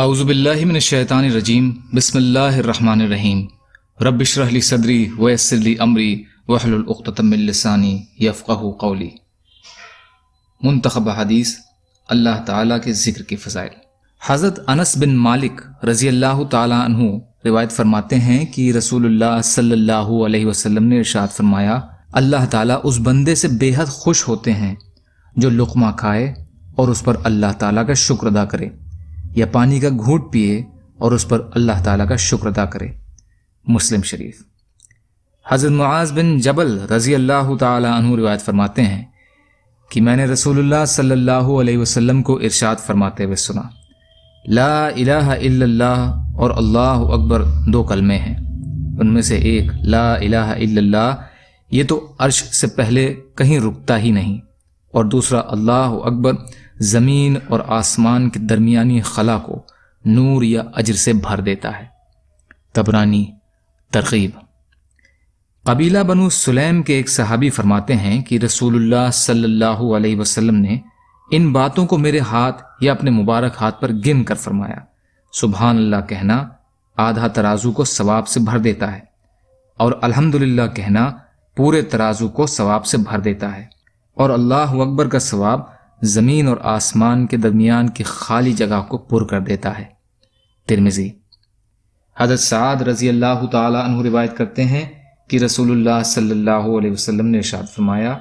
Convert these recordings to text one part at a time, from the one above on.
اعوذ باللہ من الشیطان الرجیم بسم اللہ الرحمن الرحیم رب اشرح لی صدری ویسر لی امری واحلل عقدۃ من لسانی یفقہوا قولی۔ منتخب حدیث اللہ تعالیٰ کے ذکر کی فضائل۔ حضرت انس بن مالک رضی اللہ تعالیٰ عنہ روایت فرماتے ہیں کہ رسول اللہ صلی اللہ علیہ وسلم نے ارشاد فرمایا، اللہ تعالیٰ اس بندے سے بے حد خوش ہوتے ہیں جو لقمہ کھائے اور اس پر اللہ تعالیٰ کا شکر ادا کرے، یا پانی کا گھونٹ پیے اور اس پر اللہ تعالیٰ کا شکر ادا کرے۔ مسلم شریف۔ حضرت معاذ بن جبل رضی اللہ تعالی عنہ روایت فرماتے ہیں کہ میں نے رسول اللہ صلی اللہ علیہ وسلم کو ارشاد فرماتے ہوئے سنا، لا الہ الا اللہ اور اللہ اکبر دو کلمے ہیں، ان میں سے ایک لا الہ الا اللہ یہ تو عرش سے پہلے کہیں رکتا ہی نہیں، اور دوسرا اللہ اکبر زمین اور آسمان کے درمیانی خلا کو نور یا اجر سے بھر دیتا ہے۔ طبرانی ترغیب۔ قبیلہ بنو سلیم کے ایک صحابی فرماتے ہیں کہ رسول اللہ صلی اللہ علیہ وسلم نے ان باتوں کو میرے ہاتھ یا اپنے مبارک ہاتھ پر گن کر فرمایا، سبحان اللہ کہنا آدھا ترازو کو ثواب سے بھر دیتا ہے، اور الحمدللہ کہنا پورے ترازو کو ثواب سے بھر دیتا ہے، اور اللہ اکبر کا ثواب زمین اور آسمان کے درمیان کی خالی جگہ کو پر کر دیتا ہے۔ ترمذی۔ حضرت سعد رضی اللہ تعالی عنہ روایت کرتے ہیں کہ رسول اللہ صلی اللہ علیہ وسلم نے ارشاد فرمایا،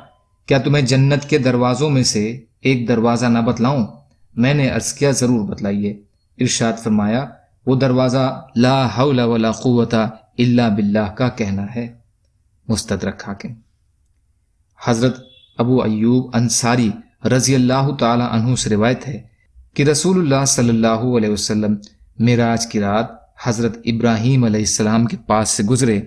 کیا تمہیں جنت کے دروازوں میں سے ایک دروازہ نہ بتلاؤں؟ میں نے عرض کیا ضرور بتلائیے۔ ارشاد فرمایا، وہ دروازہ لا حول ولا قوت الا باللہ کا کہنا ہے۔ مستدرک حاکم۔ حضرت ابو ایوب انصاری رضی اللہ تعالی عنہ سے روایت ہے کہ رسول اللہ صلی اللہ علیہ وسلم معراج کی رات حضرت ابراہیم علیہ السلام کے پاس سے گزرے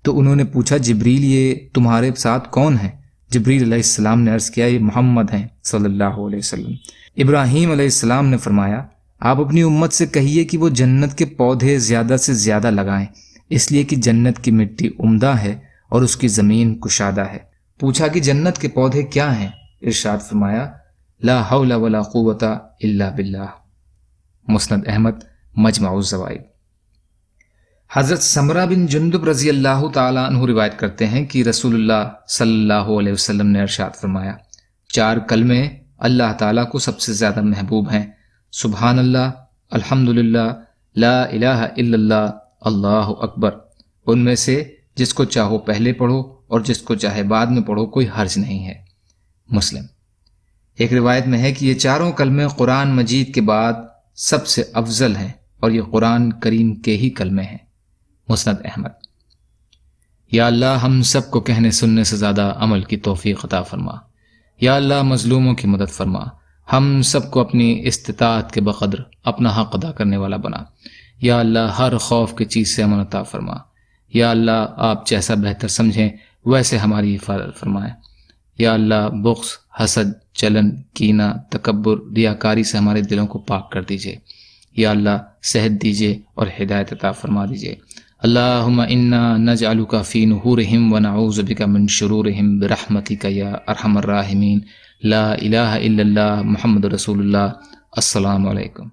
تو انہوں نے پوچھا، جبریل یہ تمہارے ساتھ کون ہیں؟ جبریل علیہ السلام نے عرض کیا، یہ محمد ہیں صلی اللہ علیہ وسلم۔ ابراہیم علیہ السلام نے فرمایا، آپ اپنی امت سے کہیے کہ وہ جنت کے پودے زیادہ سے زیادہ لگائیں، اس لیے کہ جنت کی مٹی عمدہ ہے اور اس کی زمین کشادہ ہے۔ پوچھا کہ جنت کے پودے کیا ہیں؟ ارشاد فرمایا، لا حول ولا قوت الا باللہ۔ مسند احمد، مجمع الزوائد۔ حضرت سمرہ بن جندب رضی اللہ تعالی عنہ روایت کرتے ہیں کہ رسول اللہ صلی اللہ علیہ وسلم نے ارشاد فرمایا، چار کلمے اللہ تعالیٰ کو سب سے زیادہ محبوب ہیں، سبحان اللہ، الحمدللہ، لا الہ الا اللہ، اللہ اکبر۔ ان میں سے جس کو چاہو پہلے پڑھو اور جس کو چاہے بعد میں پڑھو، کوئی حرج نہیں ہے۔ مسلم۔ ایک روایت میں ہے کہ یہ چاروں کلمے قرآن مجید کے بعد سب سے افضل ہیں، اور یہ قرآن کریم کے ہی کلمے ہیں۔ مسند احمد۔ یا اللہ ہم سب کو کہنے سننے سے زیادہ عمل کی توفیق عطا فرما۔ یا اللہ مظلوموں کی مدد فرما۔ ہم سب کو اپنی استطاعت کے بقدر اپنا حق ادا کرنے والا بنا۔ یا اللہ ہر خوف کی چیز سے امن عطا فرما۔ یا اللہ آپ جیسا بہتر سمجھیں ویسے ہماری حفاظت فرمائیں۔ یا اللہ بغض، حسد، جلن، کینہ، تکبر، ریاکاری سے ہمارے دلوں کو پاک کر دیجئے۔ یا اللہ صحت دیجئے اور ہدایت عطا فرما دیجئے۔ اللہم انا نجعلک فی نحورہم ونعوذ بک من شرورہم برحمتک یا ارحم الراحمین۔ لا الہ الا اللہ محمد رسول اللہ۔ السلام علیکم۔